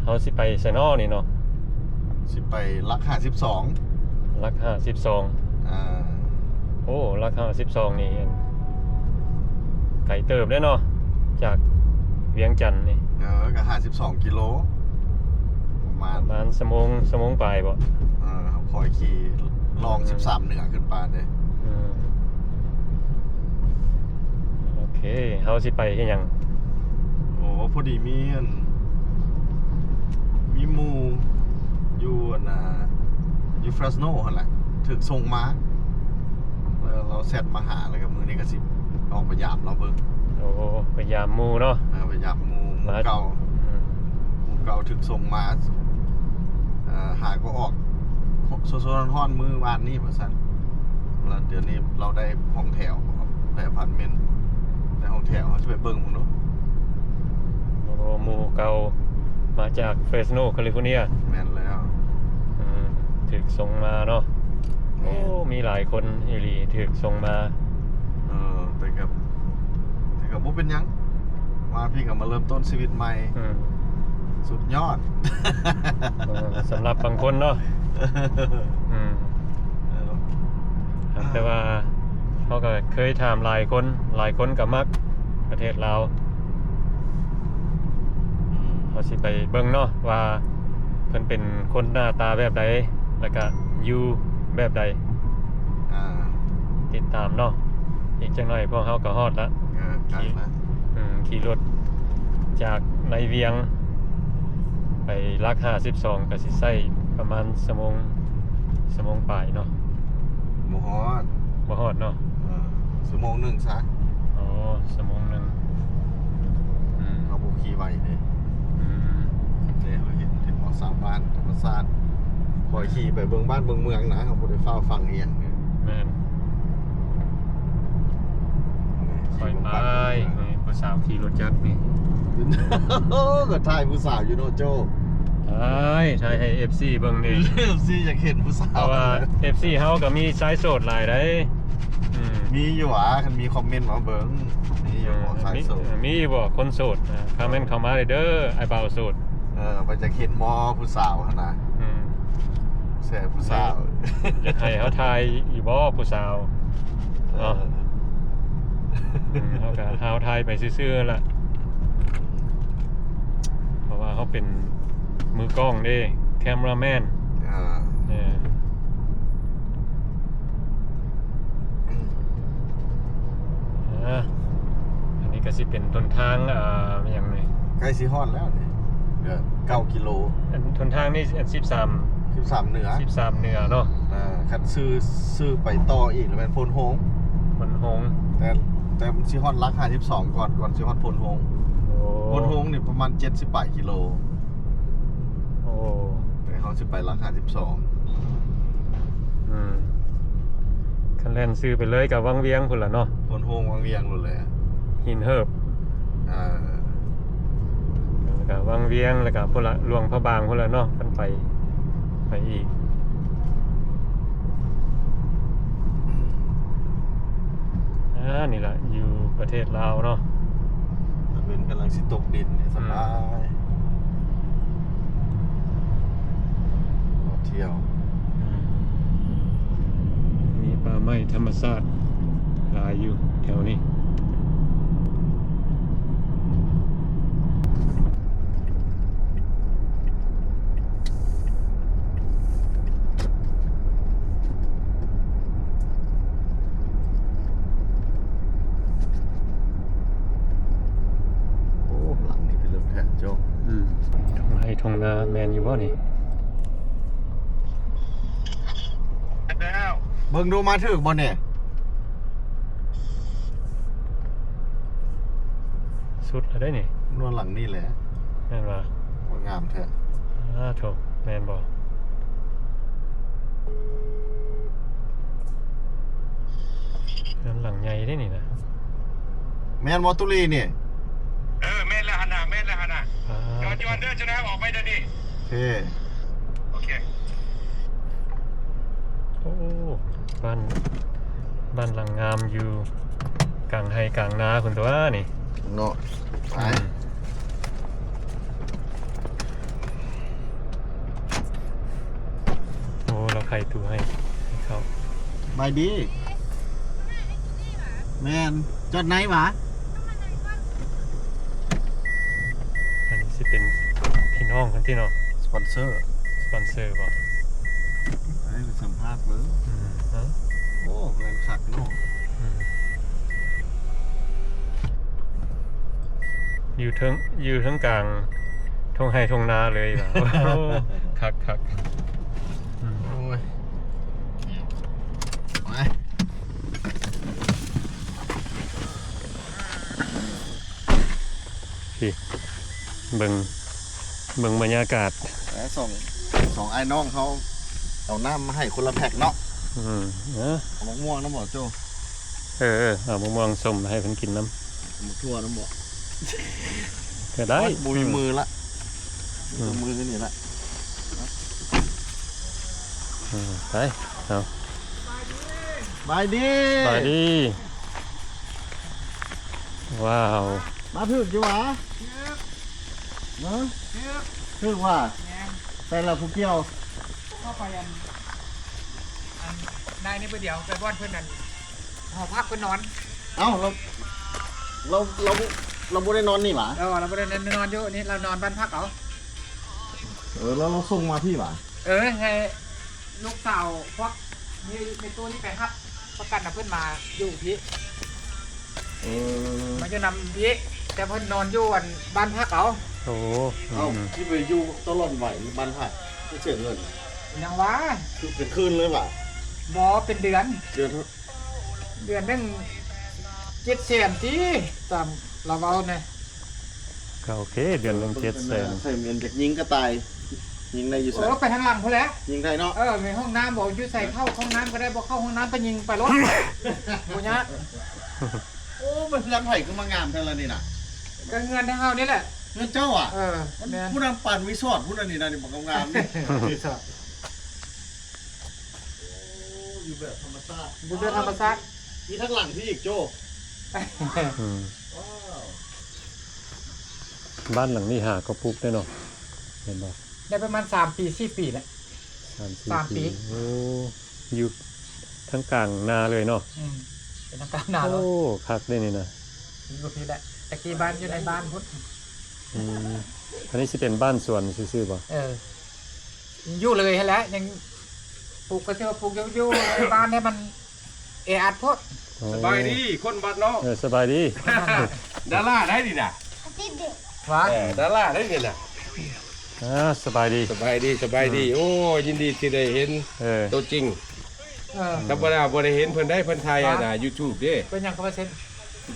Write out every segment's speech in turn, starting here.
เขาสิไปไซนอนี่เนาะสิไปลัก52ลัก52โอ้ลัก52นี่ไก่เติบได้เนาะจากเวียงจันทน์นี่ก็52 กิโลประมาณชั่วโมงปลายบ่เขาคอยขี่ลอง13เหนือขึ้นไปเลยโอเคเขาสิไปเฮ็ดหยังโอ้พอดีมีหมู่อยู่ฟรสโนหั่นแหละถึกส่งมาแล้วเราเซตมาหาแล้วกับมือนี่ก็สิออกไปยามเราเบิ่งโอ้ไปยามหมู่เนาะไปยามหมู่เก่าถึกส่งมาหาก็ออกโซนฮ้อนมือวานนี้ว่าซั่นแล้วเดี๋ยวนี้เราได้ห้องแถวได้อพาร์ตเมนต์ได้ห้องแถวเขาจะไปเบิ่งมึงเนาะโอ้หมู่เก่ามาจากเฟรสโนแคลิฟอร์เนียแม่นแล้วถึกส่งมาเนาะโอ้มีหลายคนอีหลีถึกส่งมาแต่กับบ่เป็นหยังมาพี่ก็มาเริ่มต้นชีวิตใหม่สุดยอดสำหรับบางคนเนาะแต่ว่าเขาก็เคยถามหลายคนกับมักประเทศลาวเขาสิไปเบิ่งเนาะว่าเพิ่นเป็นคนหน้าตาแบบใดแล้วก็อยู่แบบใดติดตามเนาะอีกจังหน่อยพวกเขาก็ฮอดละขี่รถจากในเวียงไปลัก52ก็สิใช้ประมาณชั่วโมงปลายเนาะบ่ฮอดเนาะชั่วโมงนึงซะอ๋อชั่วโมงนึงเขาบ่ขี่ไว้เด้เขาเห็นหมอสาวบ้านธรรมชาติคอยขี่ไปเบิ่งบ้านเบิ่งเมืองนะเขาบ่ได้เฝ้าฟังเอียงแม่นคอยไปผู้สาวขี่รถจักรนี่ก็ถ่ายผู้สาวอยู่โนโจถ่ายให้ FC เบิ่งนี่ FC อยากเห็นผู้สาวเพราะว่า FC เฮาก็มีสายโสดหลายได้มีอยู่คันมีคอมเมนต์มาเบิ่งมีอยู่บ่สายโสดมีบ่คนโสดคอมเมนต์เข้ามาเด้อไอ้บ่าวโสดไปจะเห็นมอผู้สาวหั่นน่ะแซ่ผู้สาวอยากให้เฮาถ่ายอยู่บ่ผู้สาวเนาะเขาก็เฮาถ่ายไปซื่อๆล่ะเพราะว่าเขาเป็นมือกล้องเด้แคมราแมนอันนี้ก็สิเป็นต้นทางอย่างไรใกล้สิฮอดแล้วนี่9 กิโลต้นทางนี่13เหนือเนาะคันซื้อไปต่ออีกแล้วเป็นพลโฮงแต่สิฮอดลัก52ก่อนสิฮอดพลโฮงนี่ประมาณ78 กิโลโอ้แต่เขาสิไปลัก52คันแล่นซื้อไปเลยกับวังเวียงพุ่นล่ะเนาะพลโฮงวังเวียงพุ่นเลยหินเหิบแล้วก็วังเวียงแล้วก็พุ่นละหลวงพระบางพุ่นละเนาะกันไปอีกนี่แหละอยู่ประเทศลาวเนาะเป็นกำลังสิตกดินสบายเที่ยวมีป่าไม้ธรรมชาติหลายอยู่แถวนี้ทงนาแมนอยู่บ่นี่เบิ่งดูมาถึกบ่เนี่ยสุดอะไรนี่นวลหลังนี่แหละแม่นว่างามแท้โถแมนบ่นั่นหลังใหญ่ได้นี่นะแมนมอตุลีนี่แม่นแล้วหั่นน่ะจอนเด้อจะได้ออกไปเดี๋ยวนี้โอเคโอ้บ้านหลังงามอยู่กลางไฮกลางนาคุณตัวนี่เนาะไป ข่ตูให้เขา บายดีแมนจอดไหนวะ อันนี้สิเป็นพี่น้องคนที่เนาะ สปอนเซอร์ สปอนเซอร์บ่ ให้ไปสัมภาษณ์เบิ้ง ฮะ โอ้เงินขักเนาะ อยู่ทั้งกลางทงไฮทงนาเลยว่ะ คักอืม โอ้ยไป พี่เบิ่งบรรยากาศ แล้วสองไอ้น้องเขาเอาน้ำมาให้คนละแพ็กเนาะ เออ เอามะม่วงน้ำบ่โจ เอามะม่วงส้มมาให้เพิ่นกินน้ มะทั่วน้ำบ่ ำก็ได้ บุยมือละมือนี่ละ ไปเอา บายดี ไปดิว้าว มาถึกอยู่หวะเนาะถึกว่าใส่ละผู้เกี่ยว เข้าไปอันนายนี่เพื่อเดียวไปบ้านเพื่อนนั่นหอพักเพื่อนนอน เอ้าเราบ่ได้นอนนี่หว่า เราไม่ได้นอนอยู่นี่เรานอนบ้านพักเขา แล้วเราส่งมาพี่หว่า ให้ลูกสาวพวกนี่ในตัวนี้ไปครับประกันนะเพื่อนมาอยู่พี่ มันจะนำพี่แต่เพื่อนนอนอยู่บ้านพักเขา โอ้ เอ้าที่ไปอยู่ตลอดไหวบ้านผักที่เสียเงิน ยังวะ คือเป็นคืนเลยหว่า บอเป็นเดือน เดือน นึง700,000ที่ตามเราเอาเนี่ย ก็โอเคเดือนหนึง700,000 ใส่เมียนจากยิงกระต่ายยิงได้อยู่ โอ้ไปทางหลังพอแล้ว ยิงได้เนาะ มีห้องน้ำบอกอยู่ใส่เข้าห้องน้ำก็ได้บอกเข้าห้องน้ำไปยิงไปรถโอ้ยะ โอ้มันเพื่อนไผ่ขึ้นมางามเท่าไรนี่น่ะ ก็เงินในเฮานี่แหละ เงินเจ้าอ่ะ แม่น ผู้นำปั่นวิสอดผู้นั้นนี่นะนี่บอกงามนี่อยู่แบบธรรมชาติ บุญเดือนธรรมชาติ มีทั้งหลังที่อีกโจ อืมบ้านหลังนี้หาก็ปุ๊บได้เนาะเห็นบ่ ได้ประมาณ3 ปี 4 ปีแล้ว 3-4 ปีโอ้อยู่ทั้งกลางนาเลยเนาะ เป็นทางการหนาว โอ้คักได้นี่นะ อยู่พี่แหละตะกี้บ้านอยู่ในบ้านพุทธ อันนี้สิเป็นบ้านสวนซื่อๆบ่ อยู่เลยให้แล้วยังปลูกก็เชื่อปลูกอยู่ในบ้านเนี่ยมันอัดพด โอ้ สบายดีคนบ้านนอก สบายดี ดาราได้ดิน่ะ วะ ดาราได้ดิน่ะ สบายดี สบายดีโอ้ยินดีที่ได้เห็นตัวจริงธรรมดาบ่ได้เห็นเพิ่นได้เพิ่นถ่ายน่ะ YouTube เด้ เป็นยังก็เปอร์เซ็นต์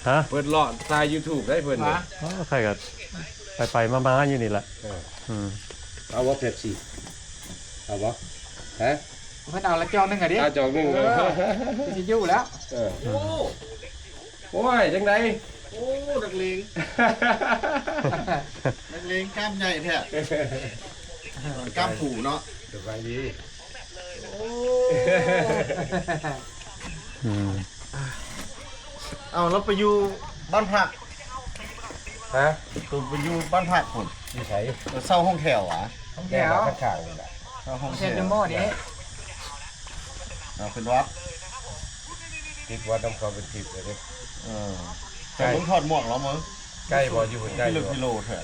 ฮะ เพิ่นเลาะถ่าย YouTube ได้เพิ่น วะ ใครก็ไปมาๆอยู่นี่แหละม เอาบ่เผ็ดสิเอาบ่ฮะ เพิ่นเอาละจองนึงอ่ะดิ ถ้าจอกนึง สิอยู่แล้ว โอ้ยจังได๋ โอ้นักเลงนักเลงกล้ามใหญ่แท้กล้ามผูเนาะ สบายดี อืม เอาแล้วไปอยู่บ้านผัก ฮะ ตัวไปอยู่บ้านผักคน อยู่ไส เศร้าห้องแถวหวะ ของแถว ข้างๆนี่ล่ะ เศร้าห้องแถ เช่น ว เดโมนี้ เอาเป็นวัด ติดวัดน้ำเขาเป็นติดเลยเด้ แต่มึงถอดหมวกแล้วมึง ใกล้บ่อยู่ใกล้ กิโลเถอะ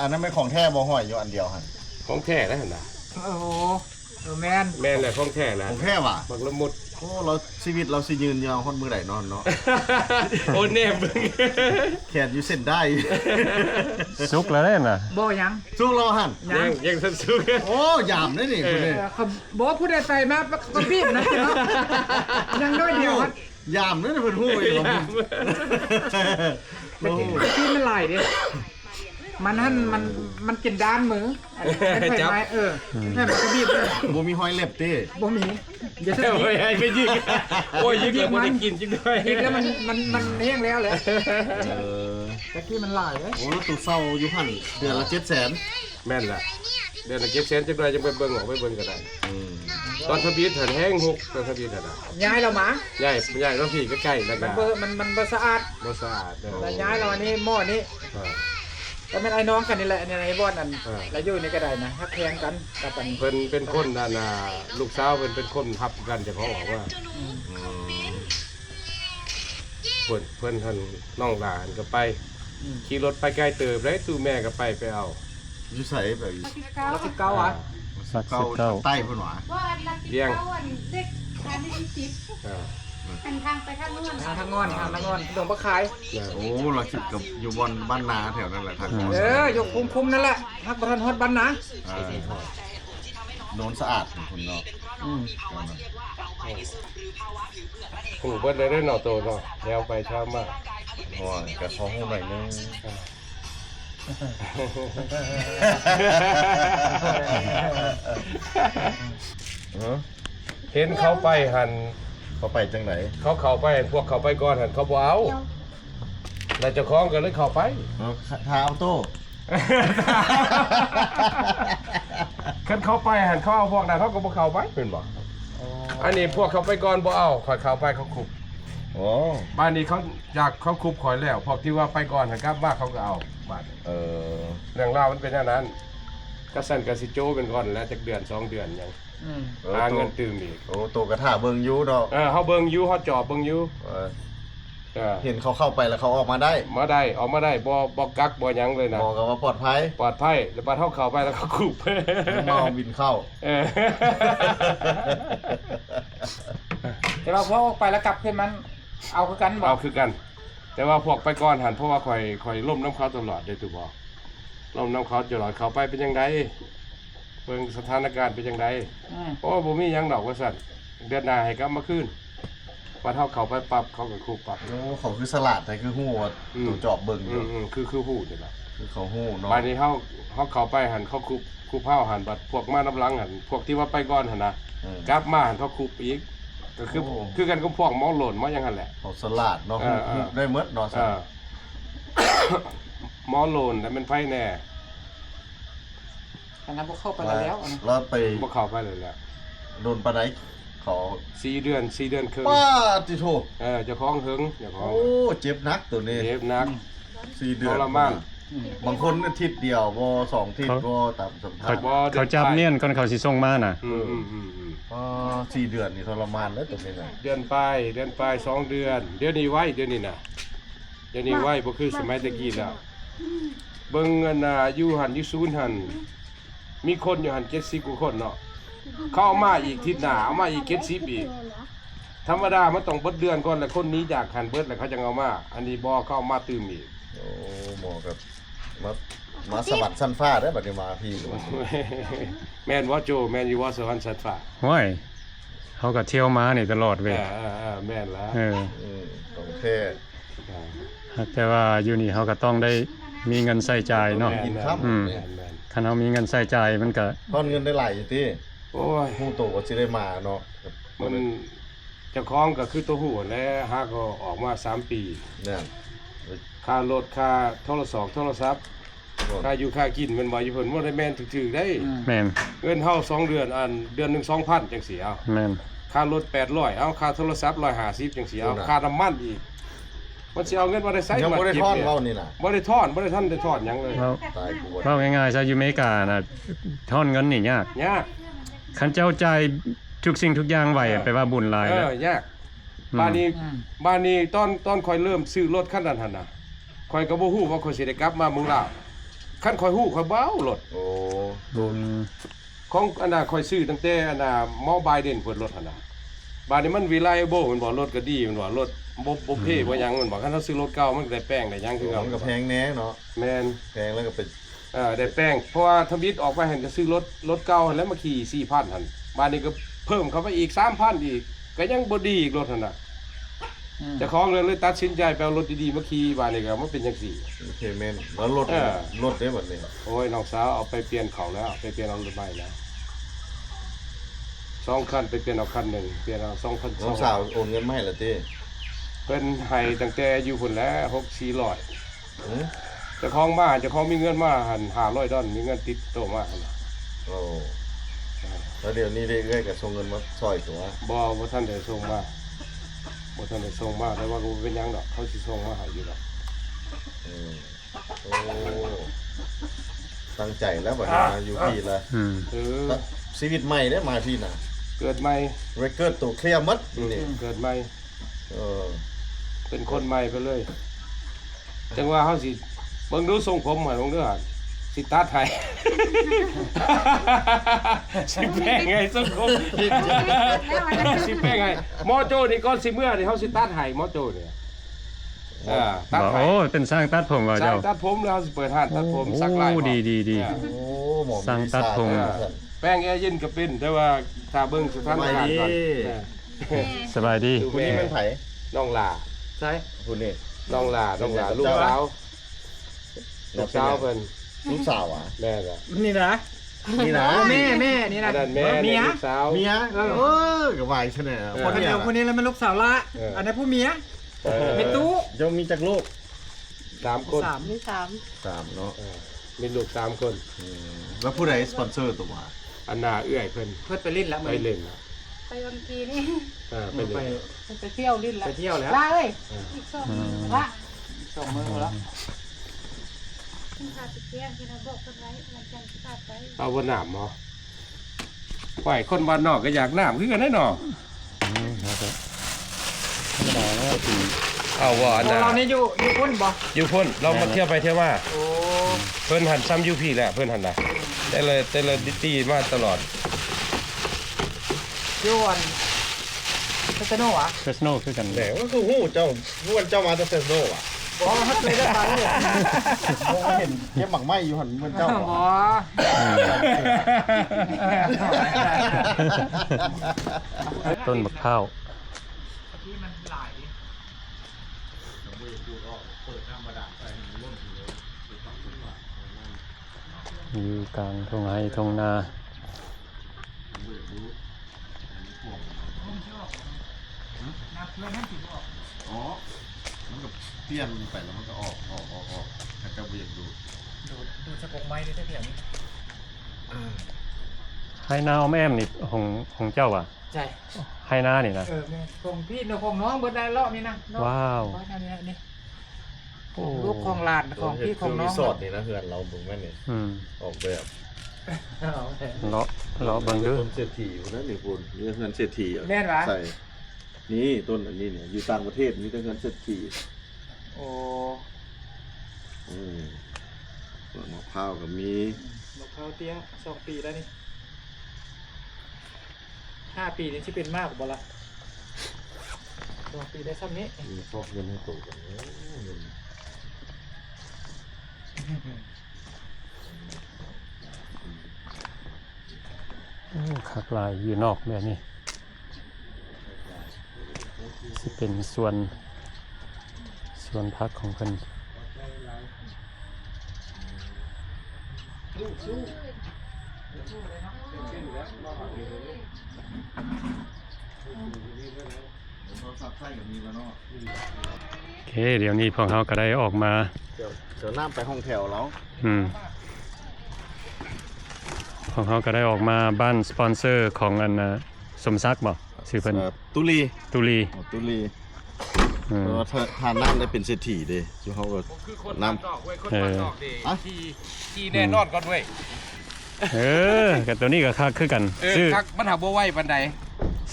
อันนั้นไม่ของแท้บ่ห้อยอยู่อันเดียวหัน ของแท้นะหั่นน่ะ โอ้โหแมน แม่นแหละของแท้นะ ของแท้ว่ะ บักละมุด โอ้เราชีวิตเราสิยืนยาวคนมือไหนนอนเนาะ โอ้แน่มึง แขนอยู่เส้นได้ สุกแล้วเนี่ยน่ะ โบยัง สู้เราหัน ยังสันสุก โอ้ยามได้นี่คนนี้ เขาบอกผู้ใดใส่มาก็บีบนะเนาะยังน้อยเดียวครับ ยามได้นี่เพิ่นฮู้อีกแล้วมึง ตะกี้มันไหลดิมันหั่นมันกินด้านมือเป็นไฟไม้แค่มันก็บีบเลย บ่มีห้อยเล็บติ บ่มีเดี๋ยวสัก โอ้ ที ยให้ไปยิงโอ้ยยิงแล้วบ่ได้กินจริงด้วย อีกแล้วมันแห้งแล้วเลย เออ ตะกี้มันไหลเลย โอ้แล้วตู้เศร้าอยู่หันเดือนละ700,000 แม่นล่ะเดือนละเก็บแสนจังไดจังไปเบิ่งออกไปเบิ่งก็ได้ตอนทะเบียนหันแห้งหกตอนทะเบียนน่ะ ย้ายเรามา ใหญ่แล้วพี่ใกล้ๆแล้วก็ มันเบอร์มันบ่สะอาด บ่สะอาด แต่ย้ายเราอันนี้หม้อนี้ ก็เป็นไอ้น้องกันนี่แหละในไอ้บอนอันแล้วอยู่นี่ก็ได้นะฮักแพงกันกับอัน เพิ่นเป็นคนนั่นน่ะลูกสาวเพิ่นเป็นคนทับกันเจะเขาบอกว่าเพิ่นท่านน้องหลานก็ไปขี่รถไปไกลเติบได้ตู้แม่ก็ไปเอา อยู่ใส่แบบ รัก19อ่ะ สัก เก้า 19 ใต้เพิ่นหวา ว่าลักสิบเก้าอันเด็กการได้สิบ อ่า อันทางไปทางนู้น ทางงอนดงปลาขาย โอ้เราคิดกับอยู่บนบ้านนาแถวนั้นแหละทาง ยกคุ้มนั่นแหละฮักบ่ทันฮอดบ้านนะ โน้นสะอาดคุณเนาะ ผู้เพิ่นได้เนาะโตเนาะแล้วไปเช้ามาก โอ้ยกระท้องหน่อยนึง เห็นเขาไปหัน เขาไปจังไหน เขาไปพวกเขาไปก่อนหันเขาบ่เอาแล้วเจ้าของก็เลยเข้าไป ท้าเอาโต้ คันเขาไปหันเขาเอาพวกนั้นเขาก็บ่เข้าไปเพิ่นบอกอันนี้พวกเขาไปก่อนบ่เอาข่อยเข้าไปเขาคุบ โอ้ บ้านนี้เขาอยากเขาคุบข่อยแล้วพวกที่ว่าไปก่อนหันกลับมาเขาก็เอาบ้าน เรื่องราวมันเป็นอย่างนั้นก็สั่นกับสิโจเป็นก่อนแล้วจากเดือน2 เดือนยังหาเงินตื่มอีก โอ้โตกระท่าเบิ่งยูดอก เขาเบิ่งอยู่เขาจอบเบิ่งอยู่ เห็นเขาเข้าไปแล้วเขาออกมาได้ มาได้ออกมาได้บ่กักบ่หยังเลยนะ บอกกันว่าปลอดภัย ปลอดภัยแล้วบัดเฮาเข้าไปแล้วเขาคุบ เมาบินเข้า เออ แต่ว่าพอออกไปแล้วกลับขึ้นมันเอาคือกันบ่ เอาคือกัน แต่ว่าพวกไปก่อนหันเพราะว่าข่อยล่มน้ำเขาตลอดได้ตัวบ่ล่มน้ำเขาตลอดเขาไปเป็นจังไดเบิ่งสถานการณ์เป็นจังไดโอ้บ่มีหยังดอกว่าซั่นเดือนหน้าให้กลับมาคืนบัดเฮาเข้าไปปรับเขาก็คุบปรับ โอ้เขาคือสลัดแต่คือหู้ว่าตัวจอบเบิ่งอยู่ คือฮู้นี่ล่ะ คือเขาหู้เนาะ บัดนี้เฮาเข้าไปหันเขาคุบเฮาหันบัดพวกมาน้ำหลังหันพวกที่ว่าไปก่อนหั่นนะกลับมาหันเขาคุบอีกก็คือกันกับพวกหมอโหล่นมาอย่างนั้นแหละ เขาสลัดเนาะหู้ได้หมดเนาะ หมอโหล่นแล้วมันไผแน่ อันนั้นบ่เข้าไปแล้ว แล้วไป บ่เข้าไปเลยแหละ โดนปานไหนเขา 4 เดือนครึ่ง ป้าติโถ เจ้าของหึงเจ้าของ โอ้เจ็บนักตัวนี้ เจ็บหนัก 4 เดือน ทรมาน บางคนอาทิตย์เดียวบ่2ทิศบ่ตามสัมภาษณ์ เขาจับเนียนก่อนเขาสิส่งมาน่ะ 4 เดือนนี่ทรมานแล้วตัวนี้น่ะ เดือนไป2 เดือน เดี๋ยวนี้ไว้เดี๋ยวนี้น่ะเดี๋ยวนี้ไว้บ่คือสมัยตะกี้แล้วเบิ่งอันน่ะอยู่หันอยู่ศูนย์หันมีคนอยู่หัน70กว่าคนเนาะเข้ามาอีกทิศหน้าเอามาอีก70อีกธรรมดามันต้องเบิดเดือนก่อนแล้วคนนี้จากหันเบิดแล้วเขาจะเอามาอันนี้บ่เข้ามาตื่มอีก โอ้หมอกับมาสวัสดิ์สันฟ้าได้บัดนี้มาพี่ แม่นว่าโจแม่นอยู่ว่าสวรรค์สัตว์ฟ้า ห้วยเขาก็เที่ยวมานี่ตลอดเว้ย แม่นละ ของเท่ แต่ว่าอยู่นี่เขาก็ต้องได้มีเงินใส่จ่ายเนาะ กินครับ คันเขามีเงินใส่จ่ายมันก็ ทอนเงินได้หลายอยู่ติ โอ้ย ฮู้โตก็สิได้มาเนาะ มันเจ้าของก็คือตัวหูแล้วหาก็ออกมา3 ปี เนี่ย ค่ารถค่าโทรศัพท์ค่าอยู่ค่ากินมันบ่อยู่เพิ่นบ่ได้แม่นถึกๆได้ แม่น เงินเฮา2 เดือนอันเดือนหนึง 2,000 จังซี่เอา แม่น ค่ารถ800เอาค่าโทรศัพท์150จังซี่เอาค่าน้ำมันอีกมันสิเอาเงินบ่ได้ใช้ ยังบ่ได้ทอน เก็บ เว้านี่น่ะ บ่ได้ทอนบ่ได้ทันได้ทอนหยังเลย เรา ตายกู เว้าง่ายๆซะอยู่อเมริกาน่ะทอนเงินนี่ยาก ยาก คันเจ้าจ่ายทุกสิ่งทุกอย่างไว้ไปว่าบุญหลายแล้ว ยากบ้านนี้ตอนค่อยเริ่มซื้อรถคันนั้นหั่นน่ะค่อยก็บ่ฮู้ว่าค่อยสิได้กลับมาเมืองลาวคันค่อยฮู้ค่อยเบ้ารถ โอ้ บุญ ของอันน่ะค่อยซื้อตั้งแต่อันน่ะมอไบเดนเพิ่นรถหั่นน่ะบ้านนี้มัน reliable มันบ่รถก็ดีมันบ่รถบ่เพ่บ่หยังมันบ่คันเราซื้อรถเก่ามันก็ได้แป้งได้หยังคือ มันก็แพงแน่เนาะ แม่น แพงแล้วก็เป็น ได้แป้งเพราะว่าทบิตออกไปหั่นก็ซื้อรถเก่าหั่นแล้วมาขี่ 4,000 หั่นบ้านนี้ก็เพิ่มเข้าไปอีก 3,000 อีกก็ยังบ่ดีอีกรถหั่นน่ะเจ้าของเลยตัดสินใจไปเอารถดีๆมาขี่บ้านนี้ก็มันเป็นจังซี่ โอเคแม่นแล้วรถได้บัดนี้ โอ้ยน้องสาวเอาไปเปลี่ยนเขาแล้วไปเปลี่ยนเอารถใหม่แล้ว2 คันไปเปลี่ยนเอาคันหนึงเปลี่ยนเอา2,000 น้องสาวโอนเงินมาให้แล้วติ เพิ่นให้ตั้งแต่อยู่พุ่นแล้ว6-400 หือ เจ้าของมีเงินมาหัน$500มีเงินติดโตมาหั่นน่ะ โอ้แล้วเดี๋ยวนี้เรื่อยๆก็ส่งเงินมาซอยตัว บ่ทันได้ส่งมาแต่ว่าก็บ่เป็นหยังดอกเขาสิส่งมาให้อยู่ดอก อืม โอ้ตั้งใจแล้วบัดนี้มาอยู่พี่ละ อืม เออ ชีวิตใหม่ได้มาพี่น่ะ เกิดใหม่ เรคเกิดตัวเคลียร์หมัดนี่ เกิดใหม่ เออ เป็นคนใหม่ไปเลยจังว่าเขาสิเบิ่งดูทรงผมเหมือนของเด้อสิตัดไทย สิแป้งไงทรงผมสิแป้งไงหมอโจนี่ก่อนสิเมื่อนี่เขาสิตัดไห้หมอโจเนี่ยตัด บอก ไห้ โอ้เป็นสร้างตัดผมว่า สร้า เจ้าง ตัดผมแล้วเขาสิเปิดห้านตัดผมสักลาย โอ้ดีดีดี โอ้หมอ สร้างตัดผม แป้งแอร์เย็นก็เป็นแต่ว่าถ้าเบิ่งสถานการณ์ก่อน สบายดี ดู ผู้ แม่ นี้เป็นไผ น้องหลา ใช่ ผู้นี้ น้องหลาลูกสาวลูกสาวเพิ่น ลูกสาวอ่ะ แม่ก็ นี่นะ นี่นะ แม่นี่นะ อันนั้นแม่ เมีย ลูกสาว เมียก็วายใช่ไหม คนเดียวคนนี้แล้วมันลูกสาวละ อันนั้นผู้เมียเป็นตู้ เจ้ามีจักลูก 3 คน สาม มีสาม 3เนาะ มีลูก3 คน แล้วผู้ใดสปอนเซอร์ตัวมา อันน่าเอื้อยเพิ่น เพื่อนไปเล่นแล้ว ไปเล่นนะ ไปบางทีนี่ ไปเล่น ไปเที่ยวลิ้นละ ไปเที่ยวแล้ว ลาเอ้ยอีกสองละ ส่งมือแล้ว คุณพาไปเที่ยวที่เราบอกกันไว้วันจันทร์พาไป เอาบ่น้ำเนาะไหวคนบ้านนอกก็อยากน้ำคือกันแน่นอน เอาว่าอันน่ะ เรานี่อยู่พุ่นบ่ อยู่พุ่นเรามาเที่ยวไปเที่ยวมา โอ้ เพิ่นหันซ้ำอยู่พี่แหละเพิ่นหันน่ะแต่เลยดิตี้มาตลอด ยวนเซโน่อะ เพรสโนคือกัน แหนก็คือหู้เจ้ารู้วันเจ้ามาจากเซนโซอ่ะ บ่ฮัทเลยได้ไปเลย มองเห็นเก็บหมักไหม้อยู่หันเหมือนเจ้า บ่ ต้นมะพร้าว ที่มันหลาย อยู่กลางทุ่งไร่ทุ่งนา อ๋อมันก็เปลี่ยนไปแล้วมันก็ออกถ้าเจ้าเบียดดู ดูสะกกไม้ได้เพียงนี้ ไฮนาออมแอมนี่ของเจ้าอ่ะ ใช่ ไฮนานี่นะ แม่ของพี่เนาะของน้องเบิดได้รอบนี้นะ ว้าว นี่ลูกของหลานของพี่ของน้อง รีสอร์ทนี่นะเฮือนเราบึงแม่นี่ อืม ออกแบบ เลาะเบิ่งดู ต้นเศรษฐีอยู่นั่นนี่คุณนี่เฮือนเศรษฐีอะ แม่นวะ ใส่นี่ต้นอันนี้เนี่ยอยู่ต่างประเทศมีแต่เฮือนเศรษฐี โอ้ ต้นมะพร้าวก็มี มะพร้าวเตี้ย2 ปีแล้วนี่5 ปีนี่สิเป็นมากกว่าบ่ละ2 ปีได้ซ้ำนี้ มีพวกเงินให้โตกันคักหลายอยู่นอกแบบนี้สิเป็นส่วนพักของเพิ่น โทรศัพท์ใช้กับมีแล้วเนาะ โอเค เดี๋ยวนี้พวกเขาก็ได้ออกมา เดี๋ยวน้ำไปห้องแถวแล้ว พวกเขาก็ได้ออกมาบ้านสปอนเซอร์ของอันสมศักดิ์บ่ชื่อเพิ่น ตุลี ตุลี ตุลี อืม เพราะว่าทานน้ำได้เป็นเศรษฐีเด้อยู่เขาก็ คือคน น้ำ บ้านนอกเว้ยคนบ้านนอกดิ อ่ะ ขี่แน่นอนก่อนเว้ย กับตัวนี้ก็คักคือกัน ซื้อ ทักมันหาบ่ไหวปานใด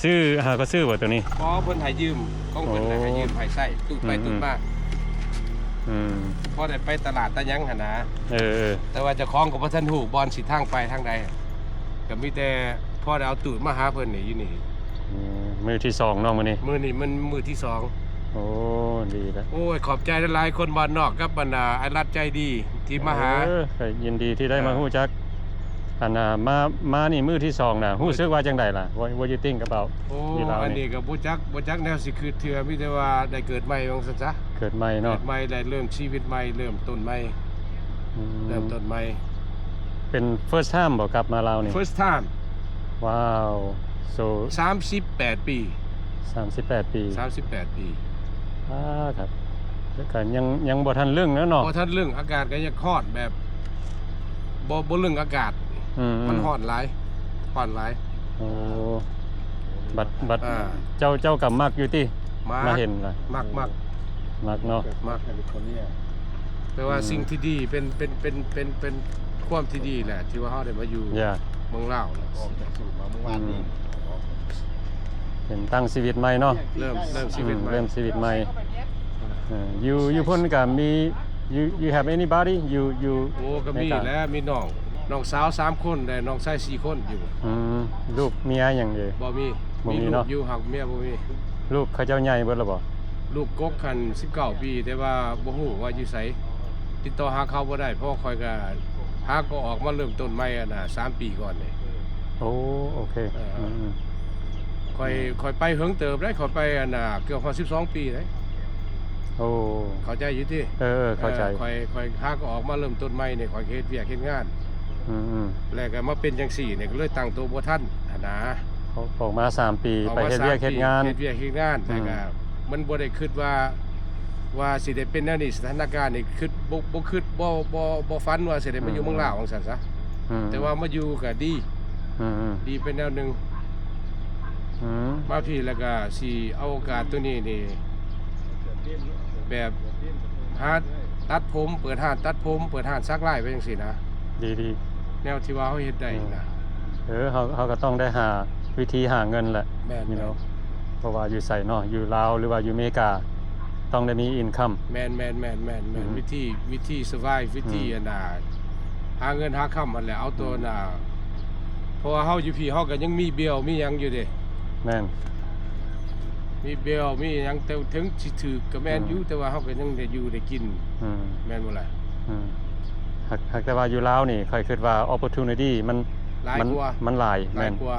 ซื้อหาก็ซื้อบ่ตัวนี้ เพราะเพิ่นให้ยืมของเพิ่นน่ะให้ยืมให้ใช้ตูดไปตูดมา อืม พอได้ไปตลาดตะยังหั่นนะ เออ แต่ว่าเจ้าของก็บ่ทันฮู้บอลสิทางไปทางใดก็มีแต่พอได้เอาตูดมาหาเพิ่นนี่อยู่นี่ มือที่สองเนาะมื้อนี้ มื้อนี้มันมื้อที่สอง โอ้ดีแล้ว โอ้ยขอบใจหลายๆคนบ้านนอกกับบรรดาไอ้รัดใจดีที่มาหา ก็ยินดีที่ได้มาฮู้จักอันน่ะมานี่มือที่สองน่ะฮู้สึกว่าจังไดล่ะ What you think about โอ้ ที่ลาว อัน นี่ นี้ก็บ่จักแนวสิคือเถื่อมีแต่ว่าได้เกิดใหม่ว่าซั่นซะ เกิดใหม่ เกิ เนาะ ดใหม่ได้เริ่มชีวิตใหม่เริ่มต้นใหม่ อืม เริ่มต้นใหม่ เป็น first time บ่กลับมาลาวนี่ first time ว้าว so 38 ปี 38 ปี 38 ปี ครับแล้วก็ยังบ่ทันเรื่องเนาะ พอท่านเรื่องอากาศก็ยังคลอดแบบบ่เรื่องอากาศ มันร้อนหลายโอ้บัด อ่า เจ้ากับมักอยู่ติมาเห็นล่ะ มัก มักเนาะ มัก แคลิฟอร์เนีย แต่ว่าสิ่งที่ดีเป็นความที่ดีแหละที่ว่าเฮาได้มาอยู่ อย่า เมืองลาวน่ะ ออกจากสูตรมาเมื่อวานนี้ เห็นตั้งชีวิตใหม่เนาะ เริ่มชีวิตใหม่ เริ่มชีวิตใหม่อยู่เพิ่นก็มี you have anybody you โอ้ก็มีแล้วมีน้องสาว3คนได้น้องชาย4คนอยู่ ลูกเมียหยังเด้ บ่มี บ่มี ลู เนาะ กอยู่หักเมียบ่มี ลูกเขาเจ้าใหญ่เบิดแล้วบ่ ลูกกกคัน19 ปีแต่ว่าบ่ฮู้ว่าอยู่ไสติดต่อหาเขาบ่ได้เพราะค่อยก็หาก็ออกมาเริ่มต้นใหม่อะน่ะ3 ปีก่อนนี่ โอ้โอเค ค่อยไปเฮิงเติบได้ค่อยไปอันน่ะเกือบ12 ปีได้ โอ้ เข้าใจอยู่ติ เข้าใจ ค่อยหาก็ออกมาเริ่มต้นใหม่นี่ค่อยเฮ็ดเวียกเฮ็ดงาน แล้วก็มาเป็นจังซี่นี่ก็เลยตั้งตัวบ่ทันหันนะ ออกมา3ปีไปเฮ็ดเวียกเฮ็ดงาน เฮ็ดเวียกเฮ็ดงานแต่ก็มันบ่ได้คิดว่าสิได้เป็นแนวนี้สถานการณ์นี่คิดบ่คิดบ่ฝันว่าสิได้มาอยู่เมืองลาวจังซั่นซะแต่ว่ามาอยู่ก็ดีดีเป็นแนวหนึงมาพี่แล้วก็สิเอาโอกาสตัวนี้นี่แบบหาตัดผมเปิดห้านตัดผมเปิดห้านซักลายไปจังซี่นะ ดี แนวที่ว่าเฮาเฮ็ดได้นะ เขาก็ต้องได้หาวิธีหาเงินแหละ แม่น you know เพราะว่าอยู่ใส่เนาะอยู่ลาวหรือว่าอยู่อเมริกาต้องได้มีอินคัม แม่นวิธี survive วิธีอันน่ะหาเงินหาค่ำมันแหละเอาตัวน่ะเพราะว่าเฮาอยู่พี่เฮาก็ยังมีเบี้ยวมีหยังอยู่เด้ แม่น มีเบี้ยวมีหยังแต่ถึงสิถือก็แม่นอยู่แต่ว่าเฮาก็ยังได้อยู่ได้กินแม่นบ่ล่ะ หากแต่ว่าอยู่ลาวนี่ค่อยคิดว่า opportunity มัน หลายกว่า มันหลาย หลา แม่ ย น กว่า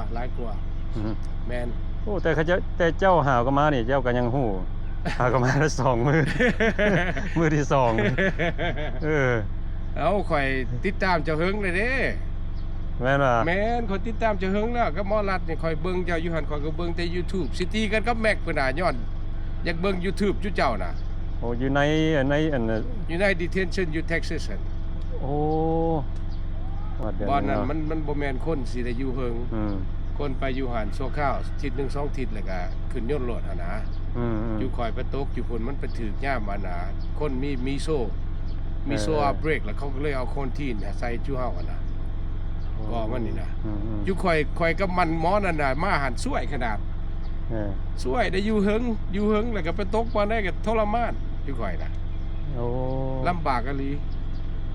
แม่น โอ้แต่เจ้าหาวก็มานี่เจ้าก็ยังฮู้ หาวก็มาแล้ว2มื้อ มื้อที่2เอาข่อยติดตามเจ้าเฮิงเลยเด้ แม่นว่า แม่นข่อยติดตามเจ้าเฮิงแล้วกับหมอรัดนี่ข่อยเบิ่งเจ้าอยู่หั่นข่อยก็เบิ่งแต่ YouTube สิตีกันกับแม็กพุ่นน่ะย้อนอยากเบิ่ง YouTube จุเจ้าน่ะ โอ้อยู่ในอันอยู่ใน detention อยู่ Texas หั่น โอ้วัดเดือน บ่อนนั้น เาะ มันบ่แม่นคนสิได้อยู่เฮิงคนไปอยู่หันชั่วคราวทิศ1 2ทิศแล้วก็ขึ้นยนต์รถหั่นนะอยู่คอยไปตกอยู่พุ่นมันไปถึกย่ามมาหนาคนมีโซ่อัพเบรกแล้วเขาก็เลยเอาคนที่น่ะใส่จู่เฮาหั่นน่ะก็มันนี่นะอยู่คอยกับมันหมอนั่นน่ะมาหันช่วยขนาดช่วยได้อยู่เฮิงแล้วก็ไปตกปานได้ก็ทรมานอยู่คอยน่ะ โอ้ ลำบากอีหลี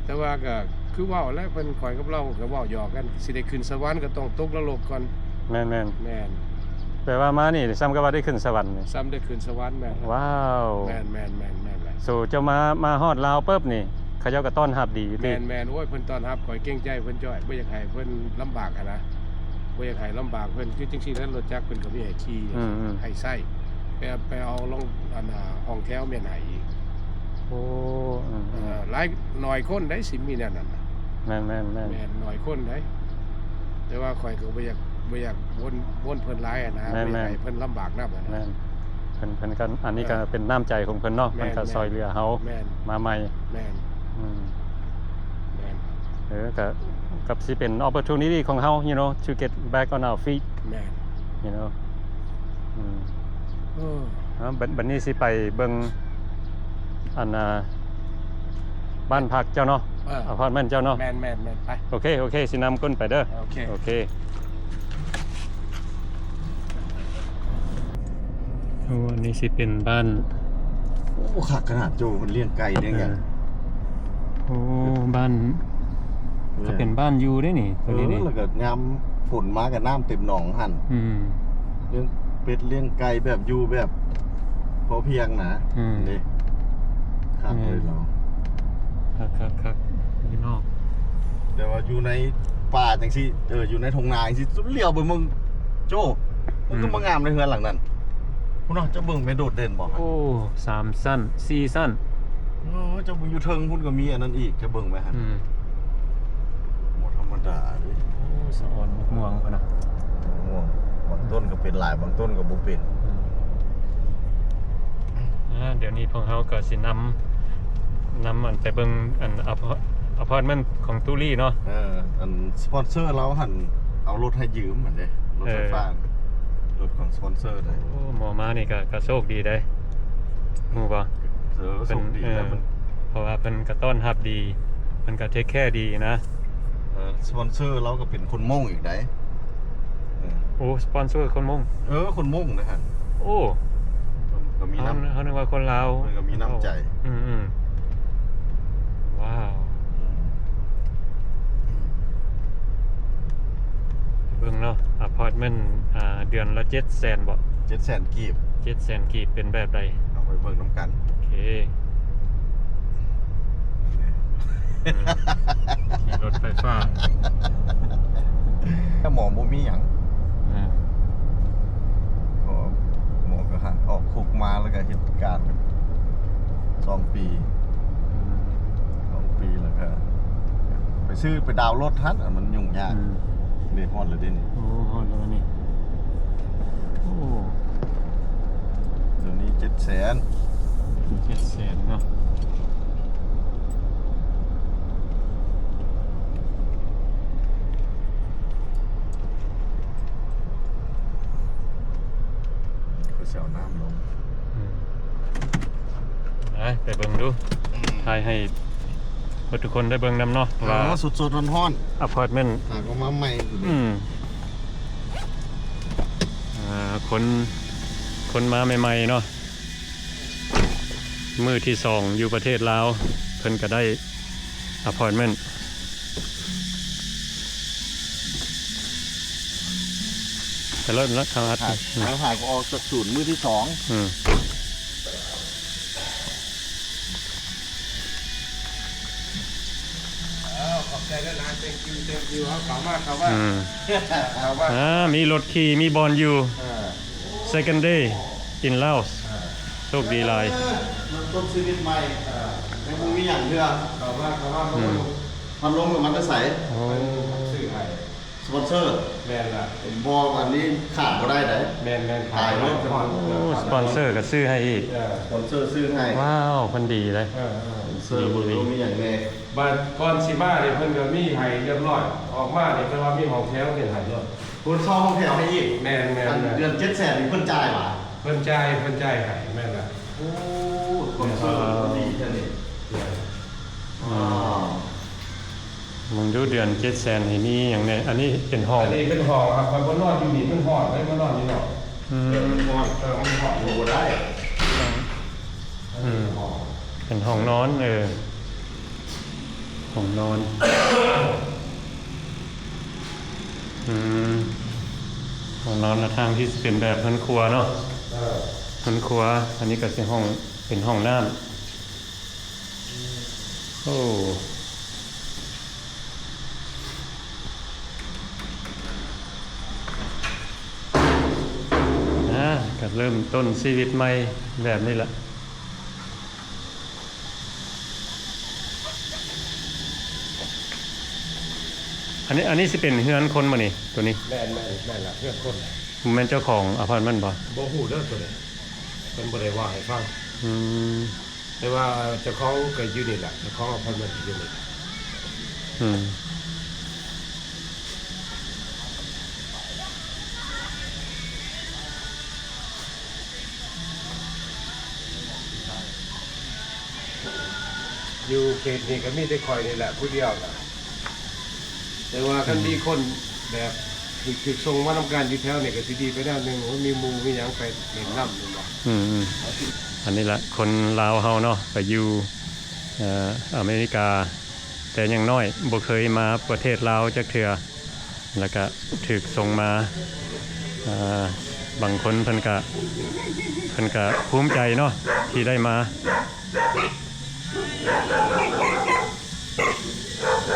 แต่ว่าก็คือเว้าแล้วเพิ่นคอยกับเราก็เว้าหยอกกันสิได้ขึ้นสวรรค์ก็ต้องตกนรกก่อน แม่น แม่น แปลว่ามานี่ซ้ำก็ว่าได้ขึ้นสวรรค์นี่ ซ้ำได้ขึ้นสวรรค์แม่น ว้าว แม่นแหละ โซเจ้ามาฮอดลาวปุ๊บนี่เขาเจ้าก็ต้อนรับดีอยู่ติ แม่นโอ้ยเพิ่นต้อนรับข่อยเกรงใจเพิ่นจ้อยบ่อยากให้เพิ่นลำบากนะบ่อยากให้ลำบากเพิ่นคือจังซี่นั้นรถจักรเพิ่นก็มีให้ขี่ให้ใช้ไปเอาลงอันห้องแถวแม่นให้อีก โอ้ หลายหน่อยคนได้สิมีแนวนั้นน่ะ แม่น แม่นหน่อยคนได้แต่ว่าข่อยก็บ่อยากวนเพิ่นหลายนะบ่อยากให้เพิ่นลำบากนำ แม่นเพิ่นก็อันนี้ก็เป็นน้ำใจของเพิ่นเนาะเพิ่นก็ซอยเหลือเฮา แม่น มาใหม่ แม่น กับสิเป็น opportunity ของเฮา you know to get back on our feet แม่น you know บัดนี้สิไปเบิ่งอันบ้านพักเจ้าเนาะอพาร์ตเมนต์เจ้าเนาะ แม่นไป โอเคสินำก้นไปเด้อ โอเคโอ้อันนี้สิเป็นบ้าน โอ้ขักขนาดโจมันเลี้ยงไก่เลี้ยงหยัง โอ้บ้านก็เป็นบ้านอยู่ได้นี่ตัวนี้นี่ แล้วก็ยามฝนมากับน้ำเต็มหนองหั่นเลี้ยงเป็ดเลี้ยงไก่แบบอยู่แบบพอเพียงนะนี่ขักเลยเรา ครับนี่นอก แต่ว่าอยู่ในป่าจังซี่อยู่ในทงนาจังซี่เลี้ยวไปมึงโจมันก็มางามในเฮือนหลังนั้นพุ่นเนาะจะเบิ่งเป็นโดดเด่นบ่ โอ้3สั้น4สั้น โอ้เจ้าเบิ่งอยู่เทิงพุ่นก็มีอันนั้นอีกจะเบิ่งไหมฮะบ่ธรรมดาเด้ โอ้สะออนม่วงพุ่นน่ะ ม่วงบางต้นก็เป็นหลายบางต้นก็บ่เป็น เดี๋ยวนี้พวกเฮาก็สินำมันไปเบิ่งอันอพาร์ตเมนต์ของตูรี่เนาะ อันสปอนเซอร์เราหั่นเอารถให้ยืมเหมือนเด้รถไฟฟ้ารถของสปอนเซอร์ได้ โอ้หมอมานี่ก็โชคดีได้ฮู้บ่ ส่งดีแล้วมัน ราะว่าเพิ่นก็ต้อนรับดีเพิ่นก็เทคแคร์ดีนะ สปอนเซอร์เราก็เป็นคนม่งอีกได้เออ โอ้สปอนเซอร์คนมง คนม่งนะฮะ โอ้ ก็มีน้ำ เขานึกว่าคนลาว มันก็มีน้ำใจ อืมว้าวเบิ่งเนาะอพาร์ตเมนต์เดือนละ700,000บ่ 700,000 กีบ 700,000กีบเป็นแบบใด เอาไปเบิ่งน้ำกัน โอเคขี่รถไฟฟ้า ถ้าหมอบ่มีหยัง อ่า ก็หมอก็หันออกคุกมาแล้วก็เหตุการณ์2 ปีแล้วก็ไปซื้อไปดาวน์รถทันมันยุ่งยาก อืม เดฮอนเลยเด้นี่ โอ้ฮอดแล้วนี่โอ้ เดี๋ยวนี้700,000 700,000เนาะ ก็เสียวน้ำลง อืมไปเบิ่งดูถ่ายให้ทุกคนได้เบิ่งนำเนาะว่า สดๆร้อน อพาร์ตเมนต์ ๆหาก็มาใหม่อยู่นี่ คนมาใหม่ๆเนาะมือที่2อยู่ประเทศลาวเพิ่นก็ได้อพาร์ตเมนต์แต่รถนักทางอัด หาก็ออกจากศูนย์มือที่ 2 อืม ขอบใจด้วยนะ thank you เขามากเขาว่า อืม เขาว่า มีรถขี่มีบอลอยู่ second day in Laos โชคดีหลาย เริ่มต้นชีวิตใหม่ในพวกมีอย่างเดียว เขาว่า อืม มันลงกับมันจะใส โอ้ สื่อให้ สปอนเซอร์ แมนละ บออันนี้ขาดก็ได้ไหน แมน ตายเลย สปอนเซอร์ก็ซื้อให้อีก สปอนเซอร์ซื้อให้ ว้าวคนดีเลย สปอนเซอร์บนลงมีอย่างแน่ บ้านก่อนสิมาเนี่ยเพิ่นก็มีให้เรียบร้อยออกมาเนี่ยเพิ่นว่ามีห้องแถวเนี่ยให้ด้วย คุณซ่อมห้องแถวให้อีก แมน อันเดือน700,000นี่เพิ่นจ่ายหรอ เพิ่นจ่ายให้แม่นละ โอ้สปอนเซอร์ก็ดีแค่นี้อ๋อ มึงดูเดือน700,000ให้นี่อย่างเนี้ยอันนี้เป็นห้อง อันนี้เป็นห้องครับคนนอนอยู่นี่เป็นห้องไว้มานอนอยู่เนาะ อืม มันห้องโอ้ได้ อืมเป็นห้องนอนห้องนอนห้องนอนและทางที่เป็นแบบเพิ่นครัวเนาะเพิ่นครัวอันนี้ก็เป็นห้องน้ำโอ้ก็เริ่มต้นชีวิตใหม่แบบนี้แหละอันนี้สิเป็นเฮือนคนบ่นี่ตัวนี้ แม่นละเพื่อนคน ผมเป็นเจ้าของอพาร์ตเมนต์บ่ บ่ฮู้เด้อตัวนี้เพิ่นบ่ได้ว่าให้ฟัง อืม แต่ว่าเจ้าของก็อยู่นี่แหละเจ้าของอพาร์ตเมนต์อยู่นี่ อืม อยู่เขตนี้ก็มีแต่คอยนี่แหละผู้เดียวล่ะแต่ว่าคันมีคนแบบคือส่งมานำการอยู่แถวนี่ก็สิดีไปแนวหนึงว่ามีหมู่มีหยังไปเล่นน้ำนี่บ่ อืมอันนี้ละคนลาวเฮาเนาะไปอยู่อเมริกา แต่ยังน้อยบ่เคยมาประเทศลาวจักเทื่อแล้วก็ถูกส่งมาบางคนเพิ่นก็ภูมิใจเนาะที่ได้มา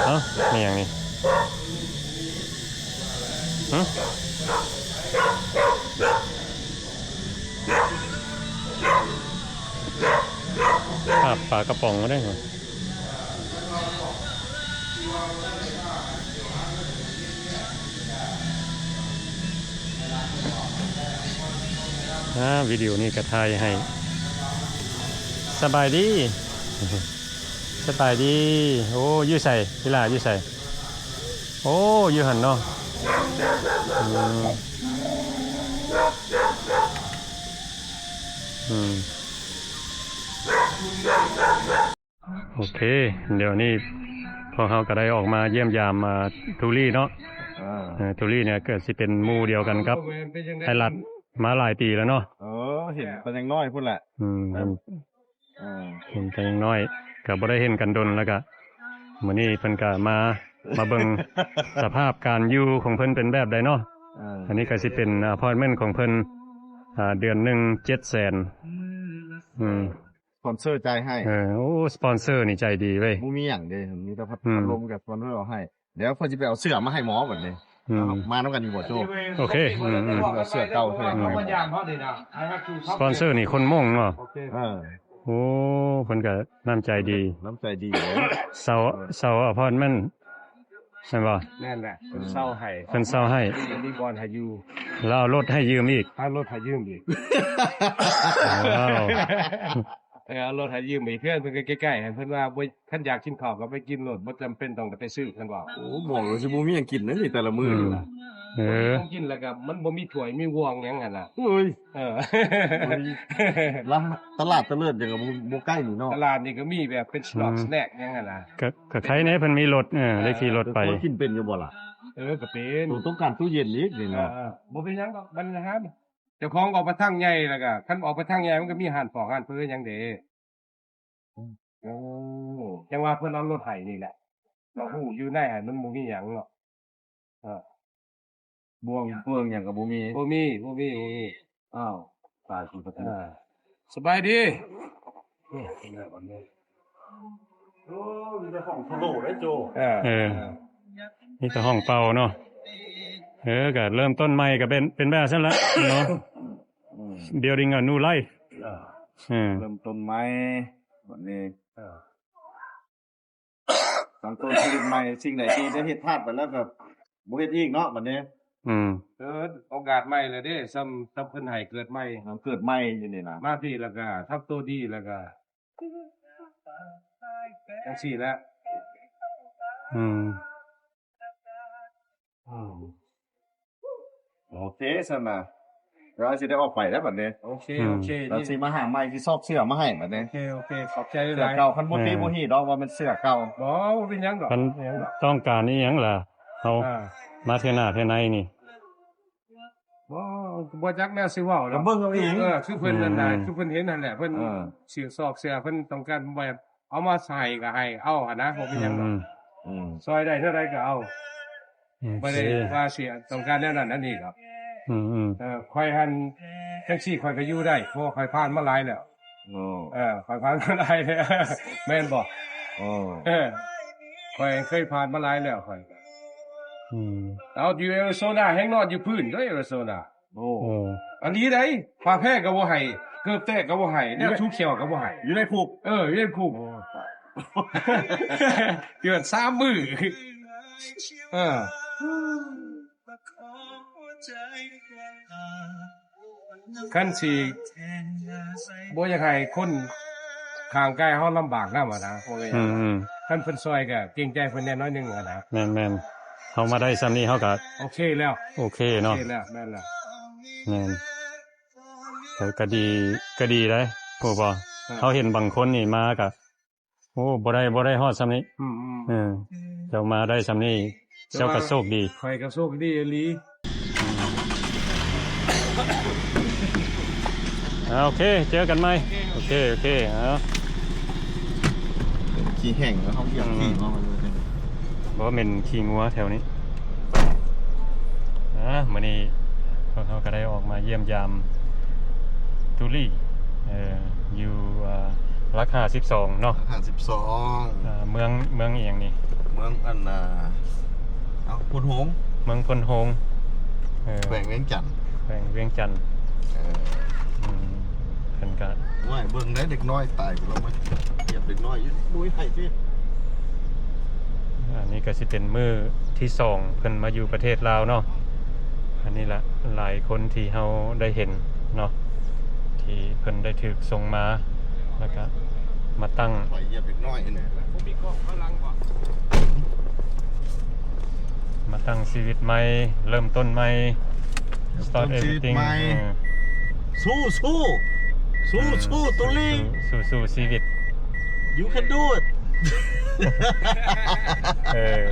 เอ้านี่อย่างนี้ฮะปลากระป๋องก็ได้เหรอวิดีโอนี้ก็ถ่ายให้สบายดี สบายดีโอ้อยู่ใส่พี่ลาอยู่ใส่โอ้อยู่หันเนาะ โอเค เดี๋ยวนี้พวกเขาก็ได้ออกมาเยี่ยมยามทูรี่เนาะทูรี่เนี่ยเกิดสิเป็นหมู่เดียวกันครับไทยรัฐมาหลายปีแล้วเนาะ เห็นเป็นยังน้อยพุ่นแหละ เห็นแต่ยังน้อยก็บ่ได้เห็นกันดนแล้วก็มื้อนี้เพิ่นก็มาเบิ่ง สภาพการอยู่ของเพิ่นเป็นแบบใดเนาะอันนี้ก็สิเป็นอพาร์ตเมนต์ของเพิ่นเดือนหนึง700,000สปอนเซอร์ใจให้ โอ้สปอนเซอร์นี่ใจดีเว้ย บ่มีหยังเด้มีแต่พัดลมกับสปอนเซอร์เอาให้ เดี๋ยวเพิ่นสิไปเอาเสื้อมาให้หมอบัดนี้มานำกันอยู่บ่โจ โอเคเอาเสื้อเก่าเพิ่น สปอนเซอร์นี่คนม่งเนาะ เออ โอ้เพิ่นก็น้ำใจดี น้ำใจดีเลย เซาอพาร์ตเมนต์ใช่บ่ นั่นแหละเพิ่นเศร้าให้ เพิ่นเซาให้ มีบอลให้อยู่ แล้วเอารถให้ยืมอีก ถ้ารถให้ยืมอีก ว้าว เอารถให้ยืมอีกเพื่อนเพิ่นก็ใกล้ๆให้เพิ่นว่าบ่คันอยากกินข้าวก็ไปกินรถบ่จำเป็นต้องไปซื้อเพิ่นว่า โอ้บอกเลยสิบ่มีหยังกินนะนี่แต่ละมื้อนี่นะ ต้องกินแล้วก็มันบ่มีถ้วยมีวงหยังหั่นน่ะ เฮ้ย แล้ว ตลาดตะเลิดอย่างกับบ่ใกล้นี่เนาะ ตลาดนี่ก็มีแบบเป็นสน็อกสแน็คหยังหั่นน่ะ ก็ใครเนี่ยเพิ่นมีรถได้ขี่รถไป กินเป็นอยู่บ่ล่ะ ก็เป็น ต้องการตู้เย็นอีกนี่นะ บ่เป็นหยังดอกมันนะครับเจ้าของออกไปทางใหญ่แล้วก็คันออกไปทางใหญ่มันก็มีห้านฟอกห้านเพิ่นหยังเด้โอ้จังว่าเพิ่นเอารถไถนี่แหละเราฮู้อยู่ในหันมันบ่มีหยังเนาะบ่วงหยังก็บ่มี บ่มีอ้าวตายคุณพระเจ้า สบายดี โอ้มีแต่ของทะโลได้โจ นี่แต่ห้องเป่าเนาะก็เริ่มต้นใหม่ก็เป็นแบบนั้นละเนาะ building a new life เริ่มต้นใหม่วันนี้ตั้งต้นชีวิตใหม่สิ่งไหนที่ได้เฮ็ดพลาดไปแล้วก็บ่เฮ็ดอีกเนาะบัดนี้ เกิดโอกาสใหม่แล้วเด้ซ้ำเพิ่นให้เกิดใหม่ เกิดใหม่อยู่นี่นะ มาพี่แล้วก็ทำตัวดีแล้วก็จังซี่แหละ โอเคซั่นน่ะเราสิได้ออกไปแล้วบัดนี้ โอเค เราสิมาหาใหม่ที่ซอกเสื้อมาให้บัดนี้ โอเคขอบใจห เสื้อ ลาย เก่าคันบ่ตีบ่ฮีดอกว่ามันเสื้อเก่า บ่เป็นหยังดอก มันต้องการนี่หยังล่ะเอามาเทื่อหน้าเทื่อในนี่ บ่จักแนวสิเว้า ก็เบิ่งเอาเอง คือเพิ่นนั่นน่ะคือเพิ่นเห็นนั่นแหละเพิ่นชื่อซอกเสื้อเพิ่นต้องการแบบเอามาใส่ก็ให้เอาหั่นนะบ่เป็นหยังดอกซอยได้เท่าใดก็เอาบ่ได้ว่าเสียต้องการแนวนั้นอันนี้ครับค่อยหันจังซี่ค่อยก็อยู่ได้เพราะค่อยผ่านมาหลายแล้วค่อยผ่านมาหลายแล้วแม่นบ่ค่อยเคยผ่านมาหลายแล้วค่อยเอาอยู่แอริโซนาแฮงนอนอยู่พื้นเด้อแอริโซนาอันนี้ได้ฟ้าแพ้ก็บ่ให้เกือบแตกก็บ่ให้แนวชูเขียวก็บ่ให้ อยู่ในคุก อยู่ในคุกเดือน3มื้อคันสิบ่อยากให้คนข้างกายเฮาลำบากนำนะพวกนี้คันเพิ่นซอยก็เกรงใจเพิ่นแน่น้อยนึงนะ แม่นเฮามาได้ซ้ำนี้เฮาก็ โอเคแล้ว โอเคเนาะ โอเคแล้วแม่นแล้ว แม่นแต่ก็ดีเด้โอ้บ่เฮาเห็นบางคนนี่มาก็โอ้บ่ได้ฮอดซ้ำนี้เจ้ามาได้ซ้ำนี้เจ้าก็โชคดี ข่อยก็โชคดีอีหลี โอเคเจอกันใหม่โอเคขี้แห้งแล้วเขาเหยียบขี้เนาะมันเลย บ่แม่นขี้งัวแถวนี้มื้อนี้พวกเขาก็ได้ออกมาเยี่ยมยามตุลี่อยู่รัก52เนาะ 52เมืองอีหยังนี่ เมืองอันพุนหงส์ เมืองพลโฮงแขวงเวียงจันทน์ แขวงเวียงจันทน์เพิ่นก็ ว่ายเบิ่งได้เด็กน้อยตายไปแล้วมั้ยเหยียบเด็กน้อยอยู่มุ้ยให้สิ อันนี้ก็สิเป็นมื้อที่2เพิ่นมาอยู่ประเทศลาวเนาะอันนี้ละหลายคนที่เฮาได้เห็นเนาะที่เพิ่นได้ถูกส่งมาแล้วก็มาตั้ง ปล่อยเหยียบเด็กน้อยนี่ ผมมีกล้องข้างหลังบ่ มาตั้งชีวิตใหม่เริ่มต้นใหม่ start everything สู้ตุลี่ สู่ชีวิต you can do it เออ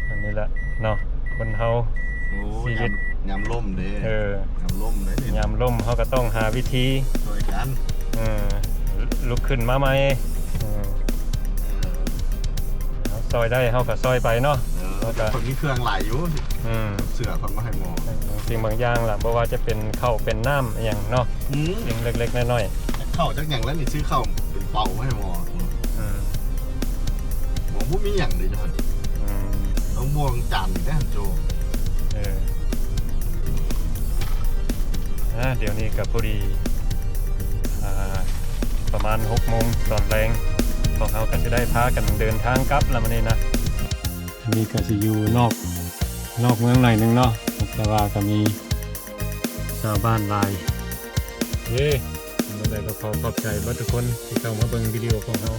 อันนี้ละเนาะคนเฮา โอ้ ชีวิต ยำล่มเด้ เออย ำล่มเด้นี่ ยามล่มเขาก็ต้องหาวิธี ช่วยกัน เออลุกขึ้นมาใหม่เออ เออ เอาซอยได้เขาก็ซอยไปเนาะ แต่คนมีเครื่องหลายอยู่ อืม เสือคนมาให้หมอ สิ่งบางอย่างล่ะบ่ว่าจะเป็นข้าวเป็นน้ำอหย่างเนาะ อืม สิ่งเล็กๆน้อย เข้าจักอย่างแล้วนี่ซื้อเข้าเป็นเป่ามาให้หมอ ๆอืม หมอผู้มีอย่างเลยจ้ะ อืม ต้องบวงจานนี่ได้โจ เออเดี๋ยวนี้กับพอดีประมาณ6 โมงตอนแรงพวกเขาก็จะได้พากันเดินทางกลับแล้วมันนี่นะนี่ก็จะอยู่นอกเมืองหน่อยนึงเนาะแต่ว่าก็มีชาวบ้านหลายเมื่อใดก็ขอขอบใจทุกคนที่เข้ามาเบิ่งวิดีโอของเรา